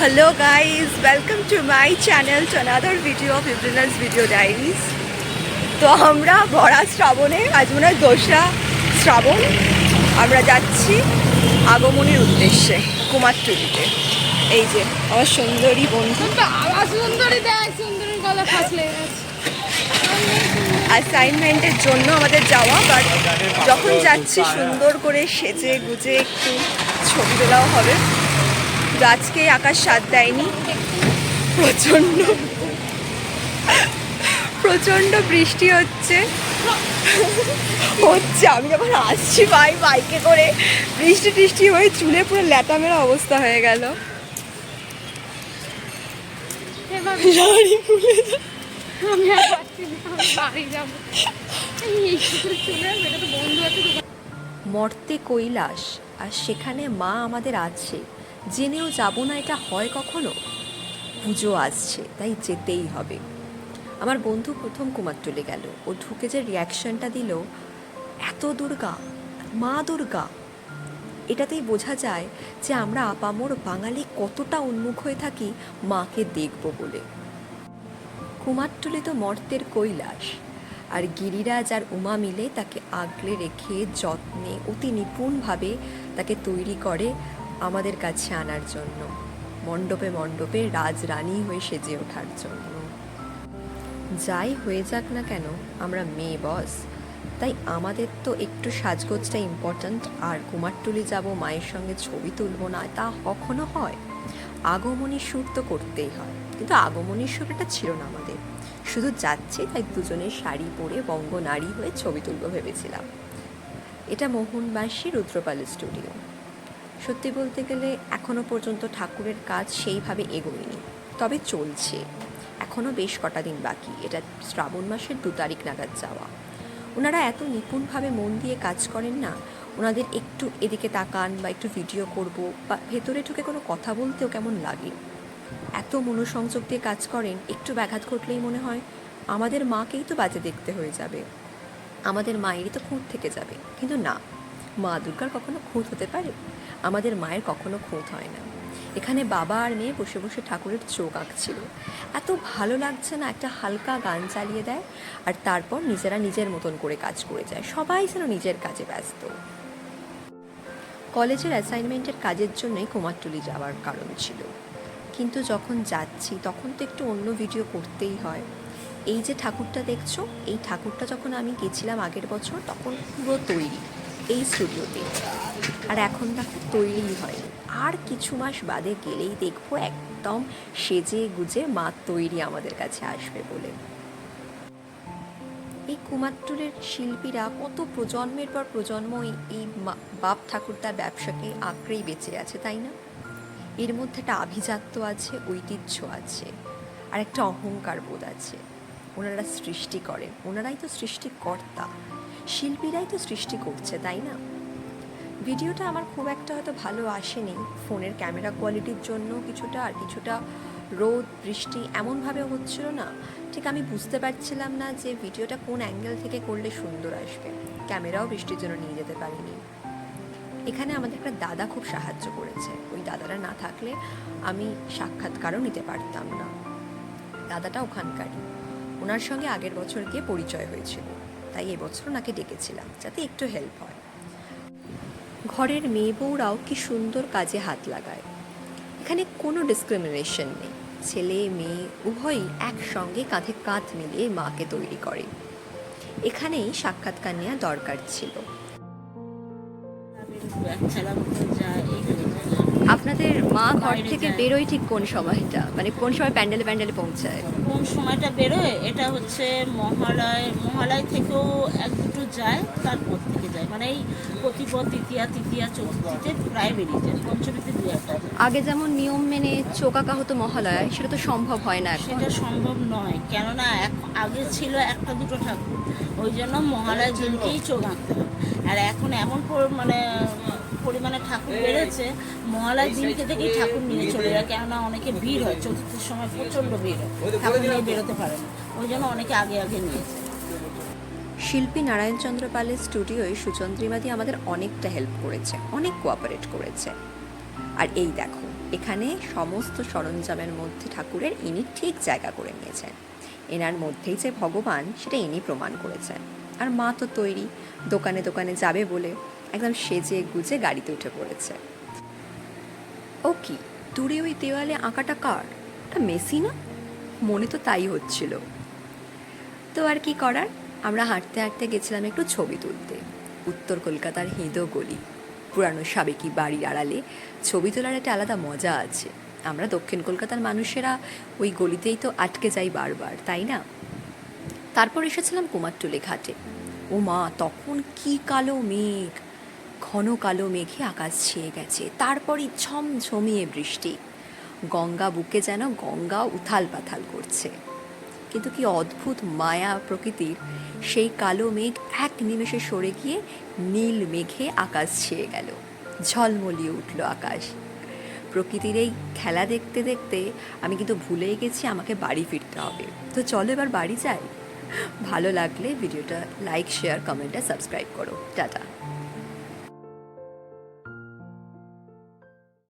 Hello guys, welcome to my channel to another video of Ibrina's Video Diaries. তো আমরা ভরা শ্রাবণে আজ মনে হয় 2রা শ্রাবণ আমরা যাচ্ছি আগমনীর উদ্দেশ্যে কুমারটুলিতে। এই যে আমার সুন্দরী বন্ধু অ্যাসাইনমেন্টের জন্য আমাদের যাওয়া, বাট যখন যাচ্ছি সুন্দর করে সেজে গুজে একটু ছবি তোলাও হবে। আজকে আকাশ সাথ দেয়নি, প্রচণ্ড বৃষ্টি হচ্ছে। আমি যখন আসছি বাইকে করে বৃষ্টি হয়ে চুলে পুরো ল্যাটামেরা অবস্থা হয়ে গেল। মর্তে কৈলাস, আর সেখানে মা আমাদের আছে, জেনেও যাব না এটা হয় কখনো? পুজো আসছে তাই যেতেই হবে। আমার বন্ধু প্রথম কুমারটুলি গেল, ও ঢুকে যে রিয়াকশনটা দিল, এত দুর্গা, মা দুর্গা, এটাতেই বোঝা যায় যে আমরা আপামর বাঙালি কতটা উন্মুখ হয়ে থাকি মাকে দেখব বলে। কুমারটুলি তো মর্তের কৈলাস, আর গিরিরাজ আর উমা মিলে তাকে আগলে রেখে যত্নে অতি নিপুণভাবে তাকে তৈরি করে আমাদের কাছে আনার জন্য, মণ্ডপে মণ্ডপে রাজরানী হয়ে সেজে ওঠার জন্য। যাই হয়ে যাক না কেন, আমরা মেয়ে বস, তাই আমাদের তো একটু সাজগোজটা ইম্পর্ট্যান্ট। আর কুমারটুলি যাব, মায়ের সঙ্গে ছবি তুলব না তা কখনো হয়? আগমনী সুর তো করতেই হয়, কিন্তু আগমনীর সুর এটা ছিল না আমাদের, শুধু যাচ্ছি তাই দুজনের শাড়ি পরে বঙ্গ নারী হয়ে ছবি তুলব ভেবেছিলাম। এটা মোহনবাসী রুদ্রপাল স্টুডিও। সত্যি বলতে গেলে এখনও পর্যন্ত ঠাকুরের কাজ সেইভাবে এগোয়নি, তবে চলছে, এখনও বেশ কটা দিন বাকি। এটা শ্রাবণ মাসের 2 তারিখ নাগাদ যাওয়া। ওনারা এত নিপুণভাবে মন দিয়ে কাজ করেন না, ওনাদের একটু এদিকে তাকান বা একটু ভিডিও করব বা ভেতরে ঢুকে কোনো কথা বলতেও কেমন লাগে। এত মনোসংযোগ দিয়ে কাজ করেন, একটু ব্যাঘাত ঘটলেই মনে হয় আমাদের মাকেই তো বাজে দেখতে হয়ে যাবে, আমাদের মায়েরই তো খুঁত থেকে যাবে। কিন্তু না, মা দুর্গার কখনো খুঁত হতে পারে? আমাদের মায়ের কখনো খুঁত হয় না। এখানে বাবা আর মেয়ে বসে বসে ঠাকুরের চোখ আঁকছিল, এত ভালো লাগছে না, একটা হালকা গান চালিয়ে দেয় আর তারপর নিজেরা নিজের মতন করে কাজ করে যায়, সবাই যেন নিজের কাজে ব্যস্ত। কলেজের অ্যাসাইনমেন্টের কাজের জন্যই কুমারটুলি যাওয়ার কারণ ছিল, কিন্তু যখন যাচ্ছি তখন তো একটু অন্য ভিডিও করতেই হয়। এই যে ঠাকুরটা দেখছো, এই ঠাকুরটা যখন আমি গেছিলাম আগের বছর তখন পুরো তৈরি এই স্টুডিওতে, আর এখন দেখো তৈরিই হয়নি। আর কিছু মাস বাদে গেলেই দেখবো একদম সেজে গুজে মা তৈরি আমাদের কাছে আসবে বলে। এই কুমারটুলির শিল্পীরা কত প্রজন্মের পর প্রজন্ম এই বাপ ঠাকুরদার ব্যবসাকে আঁকড়েই বেঁচে আছে, তাই না? এর মধ্যে একটা আভিজাত্য আছে, ঐতিহ্য আছে, আর একটা অহংকার বোধ আছে। ওনারা সৃষ্টি করেন, ওনারাই তো সৃষ্টিকর্তা, শিল্পীরাই তো সৃষ্টি করছে, তাই না? ভিডিওটা আমার খুব একটা হয়তো ভালো আসেনি, ফোনের ক্যামেরা কোয়ালিটির জন্য কিছুটা, আর কিছুটা রোদ বৃষ্টি এমনভাবে হচ্ছিল না, ঠিক আমি বুঝতে পারছিলাম না যে ভিডিওটা কোন অ্যাঙ্গেল থেকে করলে সুন্দর আসবে। ক্যামেরাও বৃষ্টির জন্য নিয়ে যেতে পারিনি। এখানে আমাদের একটা দাদা খুব সাহায্য করেছে, ওই দাদারা না থাকলে আমি সাক্ষাৎকারও নিতে পারতাম না। দাদাটা ওখানকারই, ওনার সঙ্গে আগের বছর গিয়ে পরিচয় হয়েছিল, তাই এবছর ওনাকে ডেকেছিলাম যাতে একটু হেল্প হয়। ঘরের মেয়ে বউরাও কি সুন্দর কাজে হাত লাগায়, এখানে কোনো ডিসক্রিমিনেশন নেই, ছেলে মেয়ে উভয়ই একসঙ্গে কাঁধে কাঁধ মিলিয়ে মাকে তৈরি করে। এখানেই সাক্ষাৎকার নেওয়া দরকার ছিল। আপনাদের মা ঘর থেকে বেরোয় ঠিক কোন সময়টা, মানে কোন সময় প্যান্ডেলে পৌঁছায়? কোন সময়টা বেরোয় এটা হচ্ছে মহালয় থেকেও 1-2 যায়, তারপর থেকে যায়, মানে এই প্রতিপদ তৃতীয়া চতুর্থীতে প্রায় বেরিয়ে যায়, পঞ্চমীতে 2-1টা। আগে যেমন নিয়ম মেনে চোখ আঁকা হতো মহালয়ায়, সেটা তো সম্ভব হয় না, সেটা সম্ভব নয়, কেননা আগে ছিল 1-2 ঠাকুর, ওই জন্য মহালয়ার দিনকেই চোখ আঁকতে হবে। আর এখন এমন পরিমাণে ঠাকুর বেড়েছে, মহালয়ার দিনকে থেকেই ঠাকুর নিয়ে চলে যায়, কেননা অনেকে ভিড় হয়, চতুর্থীর সময় প্রচণ্ড ভিড় হয়, ঠাকুর নিয়ে বেরোতে পারে না, ওই জন্য অনেকে আগে নিয়েছে। শিল্পী নারায়ণচন্দ্র পালের স্টুডিওয় সুচন্দ্রিমাদি আমাদের অনেকটা হেল্প করেছে, অনেক কোঅপারেট করেছে। আর এই দেখো, এখানে সমস্ত সরঞ্জামের মধ্যে ঠাকুরের ইনি ঠিক জায়গা করে নিয়েছেন। এনার মধ্যেই যে ভগবান সেটা ইনি প্রমাণ করেছেন। আর মা তো তৈরি, দোকানে দোকানে যাবে বলে একদম সেজে গুজে গাড়িতে উঠে পড়েছে। ও কি, দূরে ওই দেওয়ালে আঁকাটা কার? ওটা মেসি না? মনে তো তাই হচ্ছিল। তো আর কি করার, আমরা হাঁটতে হাঁটতে গেছিলাম একটু ছবি তুলতে। উত্তর কলকাতার হেঁদো গলি, পুরানো সাবেকি বাড়ির আড়ালে ছবি তোলার একটা আলাদা মজা আছে। আমরা দক্ষিণ কলকাতার মানুষেরা ওই গলিতেই তো আটকে যাই বারবার, তাই না? তারপর এসেছিলাম কুমারটুলি ঘাটে। ও মা, তখন কি কালো মেঘ! ঘন কালো মেঘে আকাশ ছেয়ে গেছে, তারপরই ঝমঝমিয়ে বৃষ্টি। গঙ্গা বুকে যেন গঙ্গা উথাল পাথাল করছে। কিন্তু কি অদ্ভুত মায়া প্রকৃতির, সেই কালো মেঘ এক নিমেষে সরে গিয়ে নীল মেঘে আকাশ ছেয়ে গেল, ঝলমলিয়ে উঠল আকাশ। প্রকৃতির এই খেলা দেখতে দেখতে আমি কিন্তু ভুলেই গেছি আমাকে বাড়ি ফিরতে হবে। তো চলো এবার বাড়ি যাই। ভালো লাগলে ভিডিওটা লাইক, শেয়ার, কমেন্ট আর সাবস্ক্রাইব করো। টাটা।